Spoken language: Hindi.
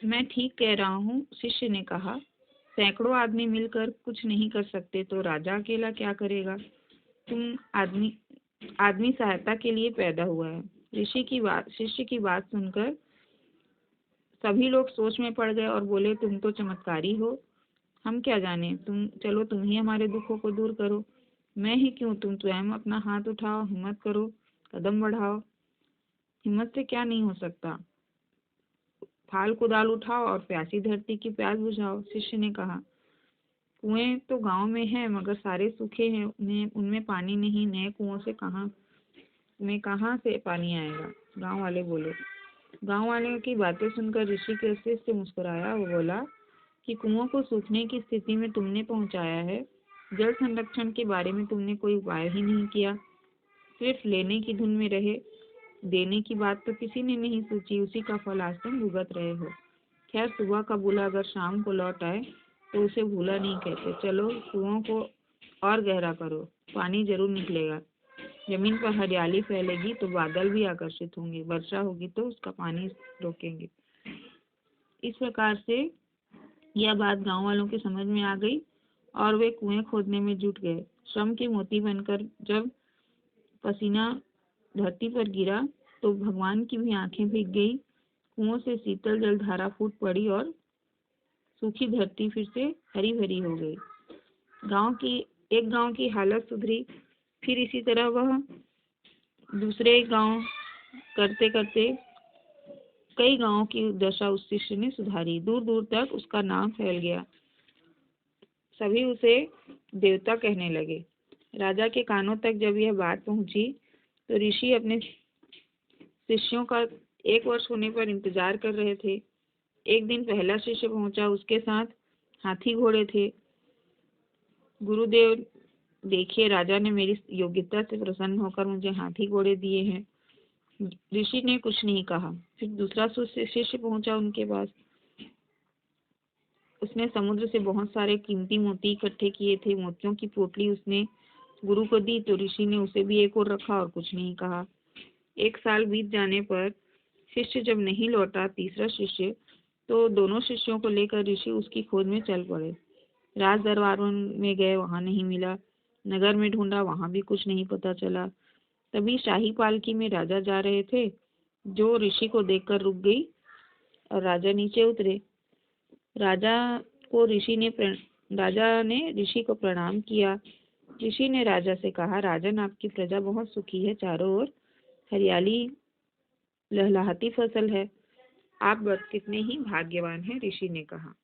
मैं ठीक कह रहा हूँ, शिष्य ने कहा। सैकड़ों आदमी मिलकर कुछ नहीं कर सकते तो राजा अकेला क्या करेगा? तुम आदमी आदमी सहायता के लिए पैदा हुआ है। शिष्य की बात सुनकर सभी लोग सोच में पड़ गए और बोले, तुम तो चमत्कारी हो। हम क्या जाने, तुम ही हमारे दुखों को दूर करो। मैं ही क्यों, तुम स्वयं अपना हाथ उठाओ, हिम्मत करो, कदम बढ़ाओ। हिम्मत से क्या नहीं हो सकता। फाल कुदाल उठाओ और प्यासी धरती की प्यास बुझाओ। शिष्य ने कहा, कुएं तो गांव में है मगर सारे सूखे हैं, उनमें पानी नहीं। नए कुओं से कहाँ से पानी आएगा? गांव वाले बोले। गांव वाले की बातें सुनकर ऋषि कृष्ण से मुस्कुराया। वो बोला कि कुओं को सूखने की स्थिति में तुमने पहुंचाया है। जल संरक्षण के बारे में तुमने कोई उपाय ही नहीं किया, सिर्फ लेने की धुन में रहे। देने की बात तो किसी ने नहीं सोची, उसी का फल आज तुम भुगत रहे हो। खैर, सुबह का बूला अगर शाम को लौट आए तो उसे भूला नहीं कहते। चलो, कुओं को और गहरा करो, पानी जरूर निकलेगा। जमीन पर हरियाली फैलेगी तो बादल भी आकर्षित होंगे, वर्षा होगी तो उसका पानी रोकेंगे। इस प्रकार से यह बात गांव वालों के समझ में आ गई और वे कुएं खोदने में जुट गए। श्रम के मोती बनकर जब पसीना धरती पर गिरा तो भगवान की भी आंखें भीग गई। कुओं से शीतल जल धारा फूट पड़ी और सूखी धरती फिर से हरी भरी हो गई। गांव की हालत सुधरी। फिर इसी तरह वह दूसरे गांव करते करते कई गांवों की दशा उस शिष्य ने सुधारी। दूर दूर तक उसका नाम फैल गया। सभी उसे देवता कहने लगे। राजा के कानों तक जब यह बात पहुंची तो ऋषि अपने शिष्यों का 1 वर्ष होने पर इंतजार कर रहे थे। एक दिन पहला शिष्य पहुंचा, उसके साथ हाथी घोड़े थे। गुरुदेव, देखिए, राजा ने मेरी योग्यता से प्रसन्न होकर मुझे हाथी घोड़े दिए हैं। ऋषि ने कुछ नहीं कहा। फिर दूसरा शिष्य पहुंचा उनके पास। उसने समुद्र से बहुत सारे कीमती मोती इकट्ठे किए थे। मोतियों की पोटली उसने गुरु को दी तो ऋषि ने उसे भी एक और रखा और कुछ नहीं कहा। 1 साल बीत जाने पर शिष्य जब नहीं लौटा, तीसरा शिष्य, तो दोनों शिष्यों को लेकर ऋषि उसकी खोज में चल पड़े। राज दरबारों में गए, वहां नहीं मिला। नगर में ढूंढा, वहां भी कुछ नहीं पता चला। तभी शाही पालकी में राजा जा रहे थे, जो ऋषि को देखकर रुक गई और राजा नीचे उतरे। राजा ने ऋषि को प्रणाम किया। ऋषि ने राजा से कहा, राजन, आपकी प्रजा बहुत सुखी है, चारों ओर हरियाली लहलहाती फसल है। आप बस कितने ही भाग्यवान हैं। ऋषि ने कहा।